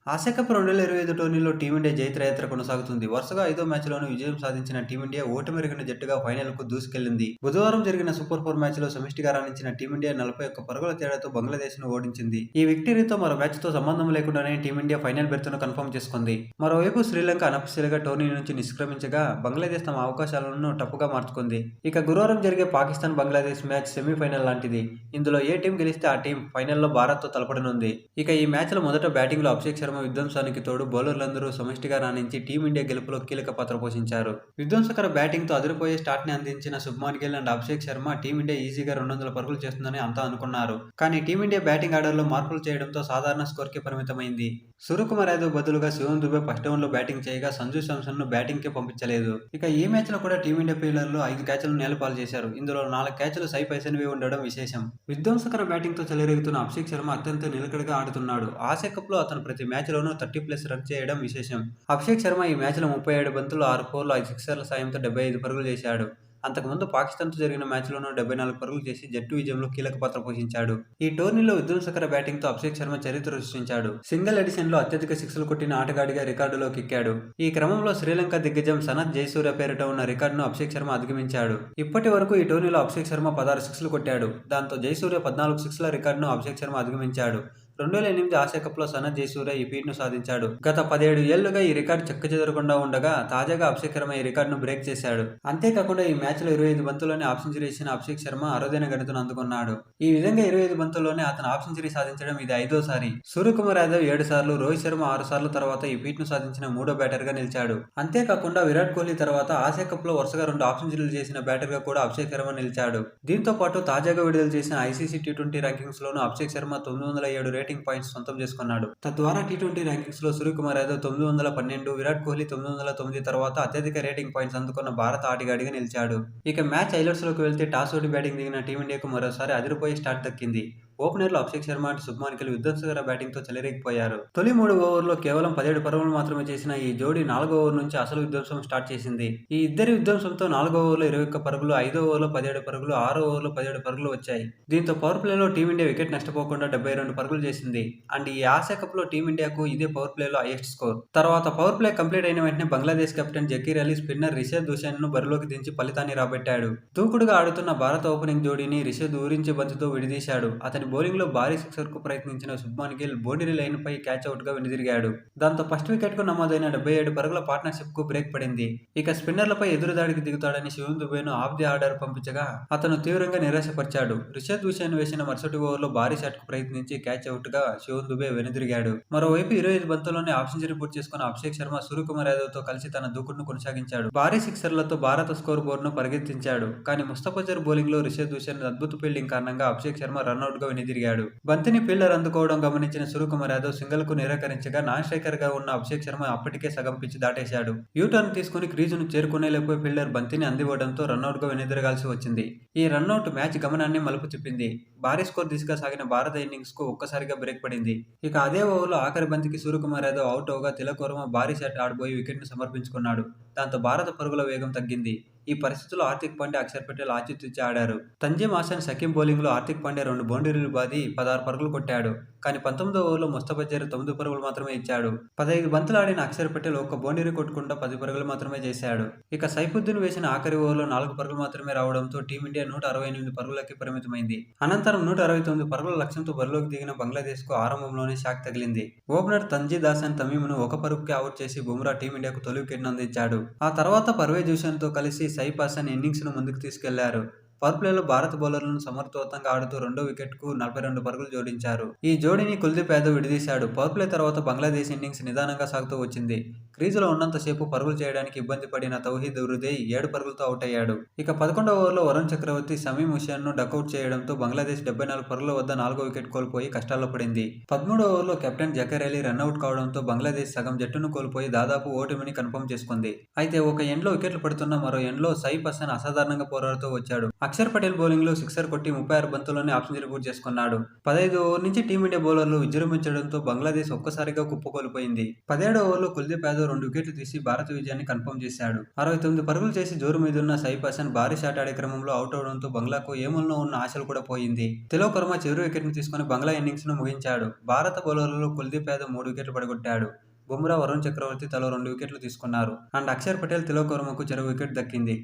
Asia cup 2025 టోర్నీలో team India జైత్రయాత్ర కొనసాగుతుంది. వరుసగా ఐదో మ్యాచ్‌లోనూ విజయం సాధించిన టీమిండియా ఓటమెరుగని జట్టుగా ఫైనల్‌కు దూసుకెళ్లింది. బుధవారం జరిగిన సూపర్ 4 మ్యాచ్‌లో సమిష్టిగా రాణించిన టీమిండియా 41 పరుగుల తేడాతో బంగ్లాదేశ్‌ను ఓడించింది. ఈ విక్టరీతో మరో మ్యాచ్‌తో సంబంధం లేకుండానే టీమిండియా ఫైనల్ బెర్త్‌ను కన్ఫర్మ్ చేసుకుంది. మరోవైపు శ్రీలంక అనఫిషియల్‌గా టోర్నీ నుంచి నిష్క్రమించగా బంగ్లాదేశ్ తమ అవకాశాలను టఫ్‌గా మార్చుకుంది. ఇక గురువారం జరిగే పాకిస్తాన్ బంగ్లాదేశ్ మ్యాచ్ సెమీఫైనల్ లాంటిది. ఇందులో ఏ టీం గెలిస్తే ఆ టీం ఫైనల్‌లో భారత్‌తో తలపడనుంది. ఇక ఈ మ్యాచ్‌లో మొదట బ్యాటింగ్‌లో అభిషేక్ శర్మ విధ్వంసానికి తోడు బౌలర్లందరూ సమిష్టిగా రాణించి టీమిండియా గెలుపులో కీలక పాత్ర పోషించారు. విధ్వంసకర బ్యాటింగ్‌తో అదిరిపోయే స్టార్ట్‌ని అందించిన శుభ్మాన్ గిల్ అండ్ అభిషేక్ శర్మ టీమిండియా ఈజీగా 200 పరుగులు చేస్తుందని అంతా అనుకున్నారు. కానీ టీమిండియా బ్యాటింగ్ ఆర్డర్‌లో మార్పులు చేయడంతో సాధారణ స్కోర్‌కే పరిమితమైంది. సూర్యకుమార్ యాదవ్ బదులుగా శివం దుబే ఫస్ట్ డౌన్‌లో బ్యాటింగ్ చేయగా సంజు శాంసన్‌ను బ్యాటింగ్‌కే పంపించలేదు. ఇక ఈ మ్యాచ్‌లో కూడా టీమిండియా ఫీల్డర్లు 5 క్యాచ్‌లను నేలపాలు చేశారు. ఇందులో 4 క్యాచ్‌లు సై పైసన్వి ఉండడం విశేషం. విధ్వంసకర బ్యాటింగ్‌తో చెలరేగుతున్న అభిషేక్ శర్మ అత్యంత నిలకడగా ఆడుతున్నాడు. ఆసియా కప్‌లో అతను ప్రతి మ్యాచ్‌లోనూ 30+ రన్ చేయడం విశేషం. అభిషేక్ శర్మ ఈ మ్యాచ్‌లో 37 బంతుల్లో 6 ఫోర్లు, 5 సిక్సర్ల సాయంతో 75 పరుగులు చేశాడు. అంతకుముందు పాకిస్తాన్‌తో జరిగిన మ్యాచ్‌లోనూ 74 పరుగులు చేసి జట్టు విజయంలో కీలక పాత్ర పోషించాడు. ఈ టోర్నీలో విధ్వంసకర బ్యాటింగ్‌తో అభిషేక్ శర్మ చరిత్ర సృష్టించాడు. సింగిల్ ఎడిషన్‌లో అత్యధిక సిక్స్‌లు కొట్టిన ఆటగాడిగా రికార్డులోకెక్కాడు. ఈ క్రమంలో శ్రీలంక దిగ్గజం సనత్ జయసూర్య పేరిట ఉన్న రికార్డును అభిషేక్ శర్మ అధిగమించాడు. ఇప్పటి వరకు ఈ టోర్నీలో అభిషేక్ శర్మ 16 సిక్స్‌లు కొట్టాడు. దాంతో జయసూర్య 14 సిక్స్‌ల రికార్డును అభిషేక్ శర్మ అధిగమించాడు. 2008 ఆసియా కప్‌లో సనత్ జయసూర్య ఈ ఫీట్‌ను సాధించాడు. గత 17 ఏళ్లుగా ఈ రికార్డు చెక్కుచెదరకుండా ఉండగా తాజాగా అభిషేక్ శర్మ ఈ రికార్డును బ్రేక్ చేశాడు. అంతేకాకుండా ఈ మ్యాచ్‌లో 25 బంతుల్లోనే హాఫ్ సెంచరీ చేసిన అభిషేక్ శర్మ అరుదైన ఘనతను అందుకున్నాడు. ఈ విధంగా 25 బంతుల్లోనే అతను హాఫ్ సెంచరీ సాధించడం ఇది 5వ సారి. సూర్యకుమార్ యాదవ్ 7 సార్లు, రోహిత్ శర్మ 6 సార్లు తర్వాత ఈ ఫీట్‌ను సాధించిన 3వ బ్యాటర్‌గా నిలిచాడు. అంతేకాకుండా విరాట్ కోహ్లీ తర్వాత ఆసియా కప్‌లో వరుసగా 2 హాఫ్ సెంచరీలు చేసిన బ్యాటర్‌గా కూడా అభిషేక్ శర్మ నిలిచాడు. దీంతో పాటు తాజాగా విడుదల చేసిన ఐసీసీ టీ20 ర్యాంకింగ్స్‌లోనూ అభిషేక్ శర్మ 907 రేటింగ్ పాయింట్స్ సొంతం చేసుకున్నాడు. తద్వారా టీ20 ర్యాంకింగ్స్‌లో సూర్యకుమార్ యాదవ్ 912, విరాట్ కోహ్లీ 909 తర్వాత అత్యధిక రేటింగ్ పాయింట్స్ అందుకున్న భారత ఆటగాడిగా నిలిచాడు. ఇక మ్యాచ్ హైలైట్స్‌లోకి వెళ్తే టాస్ ఓడి బ్యాటింగ్ దిగిన టీమిండియాకు మరోసారి అదిరిపోయే స్టార్ట్ దక్కింది. ఓపెనర్లు అభిషేక్ శర్మ అండ్ శుభ్మాన్ గిల్ విధ్వంసకర బ్యాటింగ్‌తో చెలరేగిపోయారు. తొలి 3 ఓవర్లలో కేవలం 17 పరుగులు మాత్రమే చేసిన ఈ జోడీ 4వ ఓవర్ నుంచి అసలు విధ్వంసం స్టార్ట్ చేసింది. ఈ ఇద్దరి విధ్వంసంతో 4వ ఓవర్లో 21 పరుగులు, 5వ ఓవర్లో 17 పరుగులు, 6వ ఓవర్లో 17 పరుగులు వచ్చాయి. దీంతో పవర్ ప్లేలో టీమిండియా వికెట్ నష్టపోకుండా 72 పరుగులు చేసింది. అండ్ ఈ ఆసియా కప్‌లో టీమిండియాకు ఇదే పవర్ ప్లేలో హైయెస్ట్ స్కోర్. తర్వాత పవర్ ప్లే కంప్లీట్ అయిన వెంటనే బంగ్లాదేశ్ కెప్టెన్ జకీర్ అలీ స్పిన్నర్ రిషద్ హుసేన్‌ను బరిలోకి దించి ఫలితాన్ని రాబట్టాడు. దూకుడుగా ఆడుతున్న భారత ఓపెనింగ్ జోడీని రిషద్ ఊరించే బంతితో విడదీశాడు. అతని బౌలింగ్‌లో భారీ సిక్సర్‌కు ప్రయత్నించిన శుభ్మాన్ గిల్ బౌండరీ లైన్‌పై క్యాచౌట్‌గా వెనుదిరిగాడు. దాంతో ఫస్ట్ వికెట్‌కు నమోదైన 77 పరుగుల పార్ట్నర్‌షిప్‌కు బ్రేక్ పడింది. ఇక స్పిన్నర్లపై ఎదురుదాడికి దిగుతాడని శివం దుబేను ఆఫ్ ది ఆర్డర్ పంపించగా అతను తీవ్రంగా నిరాశపరిచాడు. రిషద్ హుసేన్ వేసిన మరుసటి ఓవర్లో భారీ షాట్‌కు ప్రయత్నించి క్యాచౌట్‌గా శివం దుబే వెనుదిరిగాడు. మరోవైపు 25 బంతుల్లోనే హాఫ్ సెంచరీ పూర్తి చేసుకున్న అభిషేక్ శర్మ సూర్యకుమార్ యాదవ్‌తో కలిసి తన దూకుడును కొనసాగించాడు. భారీ సిక్సర్లతో భారత స్కోర్ బోర్డును పరిగెత్తించాడు. కానీ ముస్తఫిజర్ బౌలింగ్‌లో రిషద్ హుసేన్ అద్భుత ఫీల్డింగ్ కారణంగా అభిషేక్ శర్మ రన్‌ఔట్‌గా వెనుదిరిగాడు. బంతిని ఫీల్డర్ అందుకోవడం గమనించిన సూర్యకుమార్ యాదవ్ సింగిల్‌కు నిరాకరించగా నాన్ స్ట్రైకర్‌గా ఉన్న అభిషేక్ శర్మ అప్పటికే సగం పిచ్ దాటేశాడు. యూ-టర్న్ తీసుకుని క్రీజును చేరుకునేలోపే ఫీల్డర్ బంతిని అందివ్వడంతో రన్‌ఔట్‌గా వెనుదిరగాల్సి వచ్చింది. ఈ రన్‌ఔట్ మ్యాచ్ గమనాన్ని మలుపు తిప్పింది. భారీ స్కోర్ దిశగా సాగిన భారత ఇన్నింగ్స్‌కు ఒక్కసారిగా బ్రేక్ పడింది. ఇక అదే ఓవర్లో ఆఖరి బంతికి సూర్యకుమార్ యాదవ్ అవుట్ అవగా తిలక్ వర్మ భారీ షాట్ ఆడబోయి వికెట్‌ను సమర్పించుకున్నాడు. దాంతో భారత పరుగుల వేగం తగ్గింది. ఈ పరిస్థితుల్లో హార్దిక్ పాండ్యా, అక్షర్ పటేల్ ఆచితూచి ఆడారు. తంజీమ్ హాసన్, షకీబ్ బౌలింగ్‌లో హార్దిక్ పాండ్యా 2 బౌండరీలు బాది 16 పరుగులు కొట్టాడు. కానీ 19వ ఓవర్లో ముస్తఫిజర్ 9 పరుగులు మాత్రమే ఇచ్చాడు. 15 బంతులు ఆడిన అక్షర్ పటేల్ ఒక్క బౌండరీ కొట్టకుండా 10 పరుగులు మాత్రమే చేశాడు. ఇక సైఫుద్దీన్ వేసిన ఆఖరి ఓవర్లో 4 పరుగులు మాత్రమే రావడంతో టీమిండియా 168 పరుగులకే పరిమితమైంది. అనంతరం 169 పరుగుల లక్ష్యంతో బరిలోకి దిగిన బంగ్లాదేశ్‌కు ఆరంభంలోనే షాక్ తగిలింది. ఓపెనర్ తంజీద్ హాసన్ తమీమ్‌ను ఒక పరుగుకే అవుట్ చేసి బుమ్రా టీమిండియాకు తొలి వికెట్‌ను అందించాడు. ఆ తర్వాత పర్వేజ్ హుసేన్‌తో కలిసి సైఫ్ హసన్ ఇన్నింగ్స్‌ను ముందుకు తీసుకెళ్లారు. పవర్ ప్లేలో భారత బౌలర్లను సమర్థవంతంగా ఆడుతూ రెండో వికెట్‌కు 42 పరుగులు జోడించారు. ఈ జోడీని కుల్దీప్ యాదవ్ విడదీశాడు. పవర్ ప్లే తర్వాత బంగ్లాదేశ్ ఇన్నింగ్స్ నిదానంగా సాగుతూ వచ్చింది. క్రీజులో ఉన్నంతసేపు పరుగులు చేయడానికి ఇబ్బంది పడిన తౌహీద్ హృదయ్ 7 పరుగులతో అవుట్ అయ్యాడు. ఇక 11వ ఓవర్లో వరుణ్ చక్రవర్తి సమీమ్ హుసేన్‌ను డకౌట్ చేయడంతో బంగ్లాదేశ్ 74 పరుగుల వద్ద 4వ వికెట్ కోల్పోయి కష్టాల్లో పడింది. 13వ ఓవర్లో కెప్టెన్ జకీర్ అలీ రన్అట్ కావడంతో బంగ్లాదేశ్ సగం జట్టును కోల్పోయి దాదాపు ఓటమిని కన్ఫర్మ్ చేసుకుంది. అయితే ఒక ఎండ్‌లో వికెట్లు పడుతున్న మరో ఎండ్‌లో సైఫ్ హసన్ అసాధారణంగా పోరాడుతూ వచ్చాడు. అక్షర్ పటేల్ బౌలింగ్‌లో సిక్సర్ కొట్టి 36 బంతుల్లోనే హాఫ్ సెంచరీ పూర్తి చేసుకున్నాడు. 15వ ఓవర్ నుంచి టీమిండియా బౌలర్లు విజృంభించడంతో బంగ్లాదేశ్ ఒక్కసారిగా కుప్పకూలిపోయింది. 17వ ఓవర్లో కుల్దీప్ యాదవ్ మీదో 2 వికెట్లు తీసి భారత విజయాన్ని కన్ఫర్మ్ చేశాడు. 69 పరుగులు చేసి జోరు మీదున్న సైఫ్ హసన్ భారీ షాట్ ఆడే క్రమంలో అవుట్ అవడంతో బంగ్లాకు ఏమల్లో ఉన్న ఆశలు కూడా పోయింది. తిలక్ వర్మ చివరి వికెట్ను తీసుకుని బంగ్లా ఇన్నింగ్స్ ను ముగించాడు. భారత బౌలర్లలో కుల్దీప్ యాదవ్ 3 వికెట్లు పడగొట్టాడు. బుమ్రా, వరుణ్ చక్రవర్తి తలో 2 వికెట్లు తీసుకున్నారు. అండ్ అక్షర్ పటేల్, తిలక్ వర్మకు చెరో వికెట్ దక్కింది.